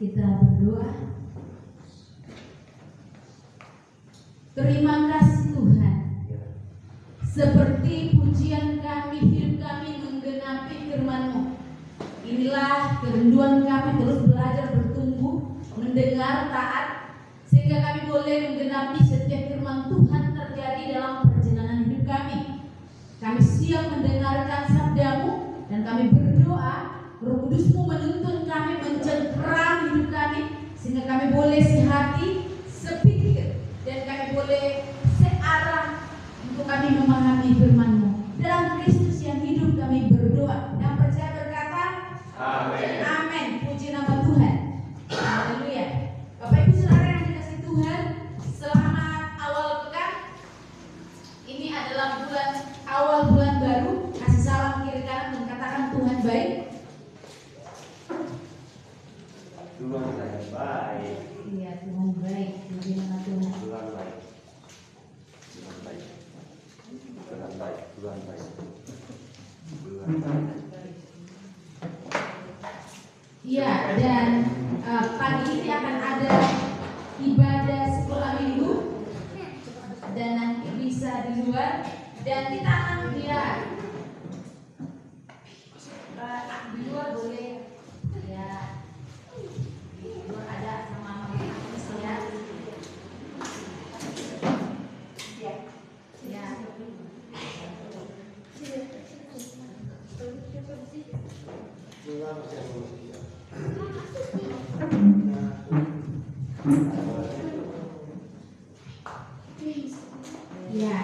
Kita berdoa. Terima kasih Tuhan, seperti pujian kami, hidup kami menggenapi firman-Mu. Inilah kerinduan kami, terus belajar bertumbuh, mendengar, taat, sehingga kami boleh menggenapi setiap firman Tuhan terjadi dalam perjalanan hidup kami. Kami siap mendengarkan sabda-Mu, dan kami berdoa Roh Kudus-Mu menuntun kami, mencengkeram hidup kami, sehingga kami boleh sehati, sepikir, dan kami boleh searah untuk kami memahami firman-Mu. Dalam Kristus yang hidup kami berdoa. Yang percaya berkata amin. Amin. Puji nama Tuhan. Haleluya. Bapak Ibu Saudara yang dikasihi Tuhan, selamat awal pekan. Ini adalah awal bulan baru. Kasih salam kiri kanan dan katakan Tuhan baik. Tuhan baik. Iya, Tuhan baik. Puji nama Tuhan. Tuhan baik. Tuhan baik. Tuhan baik. Tuhan baik. Tuhan baik. Iya, dan pagi ini akan ada ibadah sekolah minggu, dan nanti bisa di luar, dan kita akan lihat di luar boleh ya, di luar ada sama Mas ya. Ya. Ya,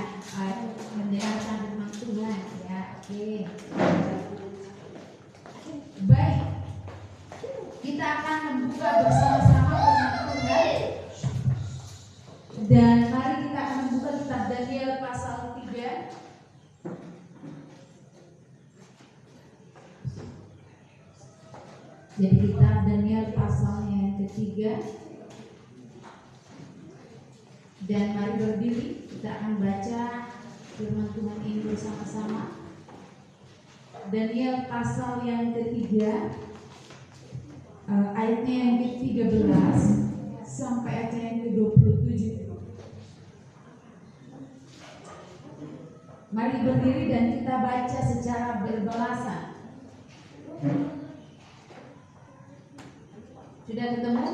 mendengarkan firman Tuhan ya, oke. Baik, kita akan membuka bersama-sama firman Tuhan. Dan mari kita akan membuka kitab Daniel pasal 3. Jadi kitab Daniel pasalnya yang ketiga. Dan mari berdiri, kita akan baca firman Tuhan ini bersama-sama. Daniel pasal yang ketiga, ayatnya yang ke-13 sampai ayatnya yang ke-27. Mari berdiri dan kita baca secara berbalasan. Sudah ketemu?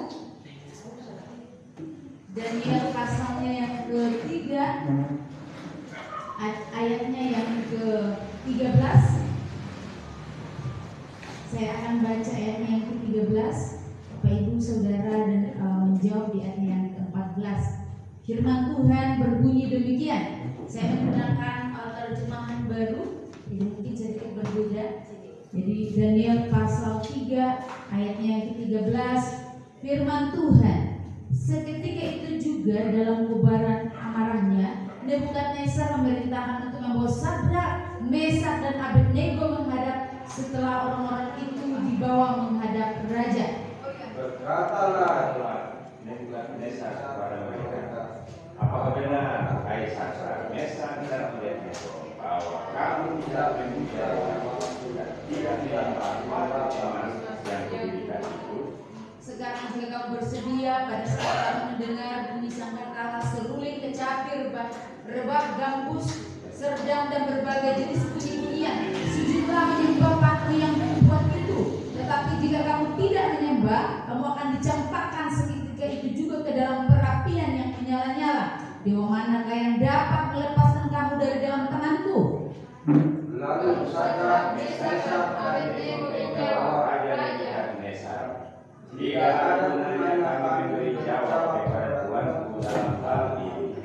Daniel pasalnya yang ketiga, ayatnya yang ke-13. Saya akan baca ayatnya yang ke-13. Bapak Ibu Saudara dan menjawab di ayatnya yang ke-14. Firman Tuhan berbunyi demikian. Saya menggunakan terjemahan baru, jadi mungkin sedikit berbeda. Jadi Daniel pasal 3 ayatnya yang ke-13. Firman Tuhan, seketika itu juga dalam kobaran amarahnya, Nebukadnezar memerintahkan untuk membawa Sadrak, Mesak dan Abednego menghadap. Setelah orang-orang itu dibawa menghadap raja, Berkatalah Nebukadnezar kepada mereka, apakah benar, hai Sadrak, Mesak dan Abednego, bahwa kamu tidak memuja dan tidak dilempar mata emas yang kuberikan itu? Sekarang jika kamu bersedia, pada saat kamu mendengar bunyi sangkakala, seruling, kecapir, rebab, gambus, serdang dan berbagai jenis bunyi-bunyian, sujudlah menyembah patung yang membuat itu. Tetapi jika kamu tidak menyembah, kamu akan dicampakkan seketika itu juga ke dalam perapian yang menyala-nyala. Dewa manakah yang dapat melepaskan kamu dari dalam tanganku? Lalu Sadrak, Mesak dan Abednego menjawab Raja Nebukadnezar, jika ada gunanya kami memberi jawab kepada Tuanku dalam hal ini.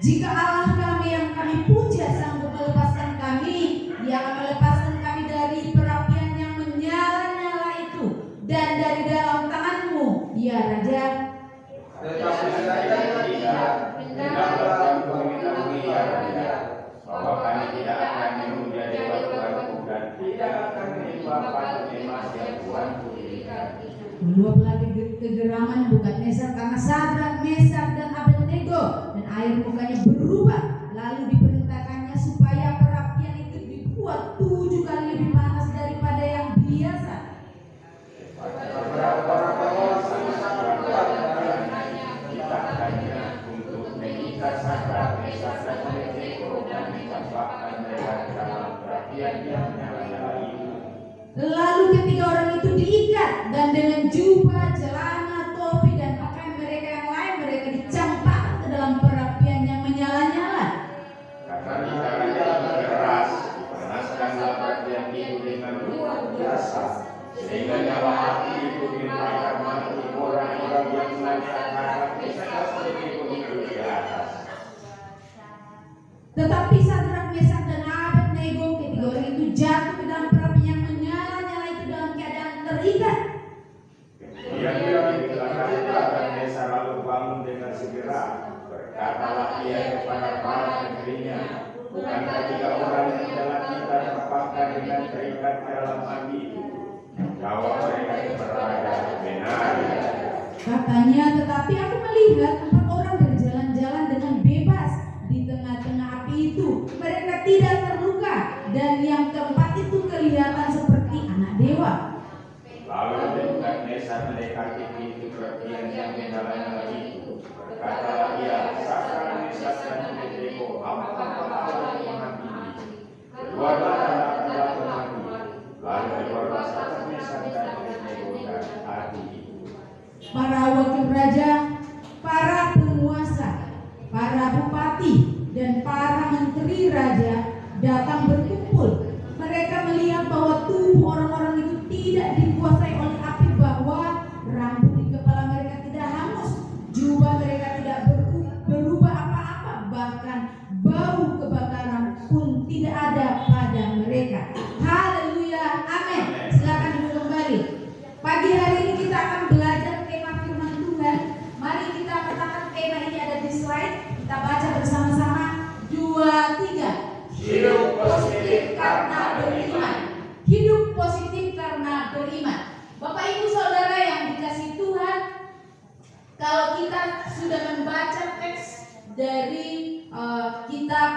Jika Allah kami yang kami puja sanggup melepaskan kami, Dia akan melepaskan kami dari perapian yang menyala-nyala itu dan dari dalam tanganmu, ya Raja. Tetapi saya tidak hendaklah mengetahui ya Raja, bahwa kami tidak akan memuja dewa Tuanku dan tidak akan menyembah patung emas yang Tuanku dirikan. Meluaplah kegeraman Nebukadnezar karena Sadrak, Mesak dan Abednego, dan air mukanya berubah. Lalu diperintahkannya supaya perapian itu dibuat 7 kali lebih panas daripada yang biasa. Berapa dan dengan jubah, celana, topi dan pakaian mereka yang lain mereka dicampakkan ke dalam perapian yang menyala-nyala. Karena bicaranya keras, dipanaskan dalam bagian itu dengan luar biasa, sehingga nyawa api itu dibakar mati orang-orang yang melaksanakan kisah itu di atas. Tetapi Sadrak, Mesak dan Abednego, ketiga orang itu jatuh ke dalam perapian yang menyala-nyala itu dalam keadaan terikat. Kemudian dia dibilang Mesak lalu bangun dengan segera. Berkatalah ia kepada para negerinya, bukankah 3 orang yang telah kita terpakai dengan terikat dalam api itu? Jawab mereka kepada raja, benar. Katanya, tetapi aku melihat 4 orang berjalan-jalan dengan bebas di tengah-tengah api itu. Mereka tidak terluka, dan yang keempat itu kelihatan seperti anak dewa. Lalu Nebukadnezar mendekati pintu perapian yang menyala-nyala itu. Berkatalah ia, Sadrak, Mesak dan Abednego, hamba-hamba Allah yang mengabdi. Keluarlah dan akanlah mengabdi. Lalu keluarlah Sadrak, Mesak dan Abednego dari api itu. Para wakil raja, para penguasa, para bupati, dan para menteri raja datang berkumpul. Mereka melihat bahwa tubuh orang-orang itu tidak dikuasai oleh api, bahwa rambut di kepala mereka tidak hangus, jubah mereka tidak berubah apa-apa, bahkan bau kebakaran pun tidak ada pada mereka. Haleluya, amin. Silakan duduk kembali. Pagi hari ini kita akan belajar tema firman Tuhan. Mari kita katakan tema ini ada di slide. Kita baca bersama-sama. 2, 3. Hidup positif karena beriman. Hidup positif karena beriman. Bapak Ibu Saudara yang dikasihi Tuhan, kalau kita sudah membaca teks dari kitab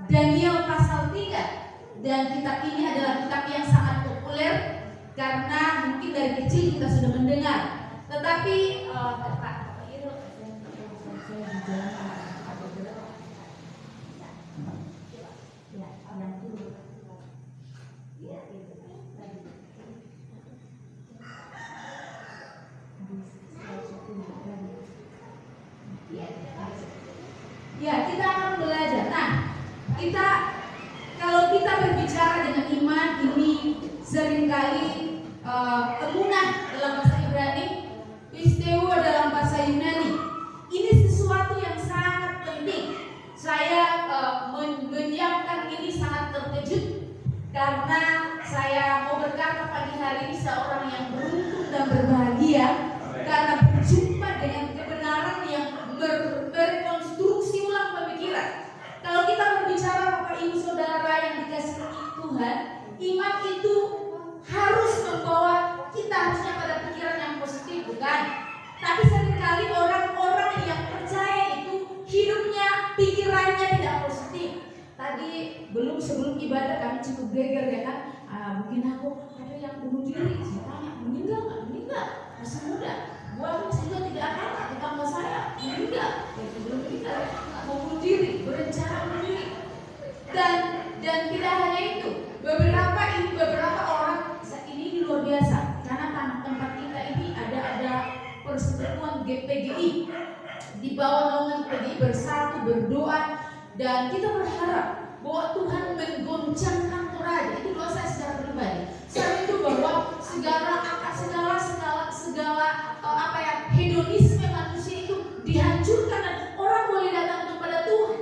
Daniel pasal 3, dan kitab ini adalah kitab yang sangat populer karena mungkin dari kecil kita sudah mendengar. Tetapi ya, kita akan belajar. Nah, kalau kita berbicara dengan iman, ini seringkali emunah dalam bahasa Ibrani, pisteu dalam bahasa Yunani. Ini sesuatu yang sangat penting. Saya menyiapkan ini sangat terkejut karena saya mau berkata pagi hari ini seorang yang beruntung dan berbahagia karena berjumpa dengan kebenaran yang merekonstruksi ulang pemikiran. Kalau kita berbicara Bapak Ibu Saudara yang dikasihi Tuhan, iman itu harus membawa kita harusnya pada pikiran yang positif, bukan? Tapi seringkali orang-orang yang percaya itu hidupnya, pikirannya tidak positif. Tadi sebelum ibadah kami cukup geger ya kan? Mungkin aku ada yang bunuh diri. Saya tanya, meninggal nggak? Meninggal, masih muda. Buat juga tidak akan tetangga saya meninggal. Ya sebelum kita mau bunuh diri, berencana bunuh diri. Dan tidak hanya itu, beberapa orang ini luar biasa karena tempat kita ini ada persekutuan GPGI di bawah naungan PGI Bersatu berdoa, dan kita berharap bahwa Tuhan menggoncangkan Toraja. Itu doa saya secara pribadi. Saya itu bahwa segala hedonisme manusia itu dihancurkan dan orang boleh datang kepada Tuhan.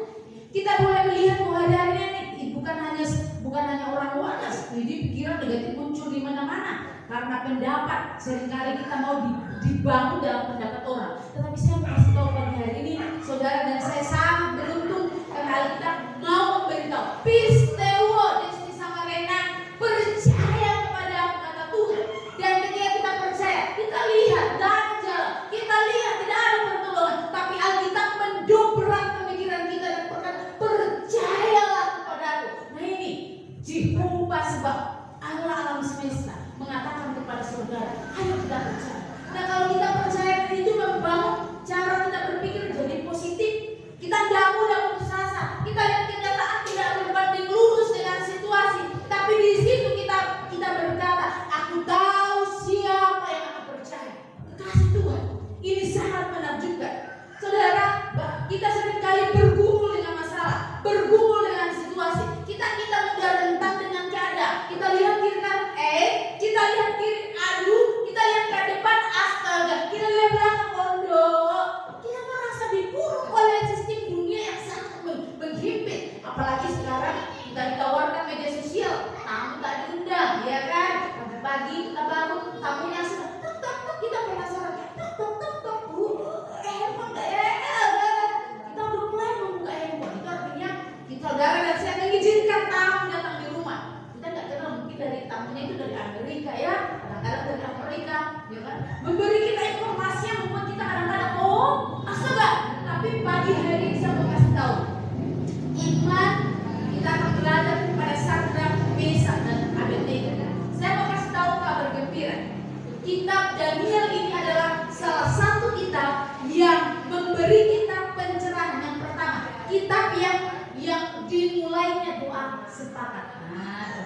Kita boleh melihat bahwa hari ini bukan hanya orang waras, jadi pikiran negatif muncul di mana-mana karena pendapat. Seringkali kita mau dibangun dalam pendapat orang. Tetapi saya mau kasih tahu pagi hari ini, saudara, dan saya sangat beruntung karena kita mau memberitahu pisteuo Desti Samarena, percaya kepada kata Tuhan. Dan ketika kita percaya, kita lihat dan jalan, kita lihat tidak ada pertolongan, tapi Alkitab mendobrak pemikiran kita dan berkata, percayalah kepada aku. Nah ini Jehovah sebab Allah alam semesta mengatakan kepada saudara, ayo kita percaya. Nah kalau kita percaya, itu membangun cara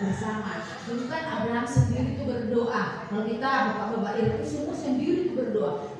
bersama. Dulu kan Abraham sendiri itu berdoa. Kalau kita bapak-bapak itu semua sendiri itu berdoa.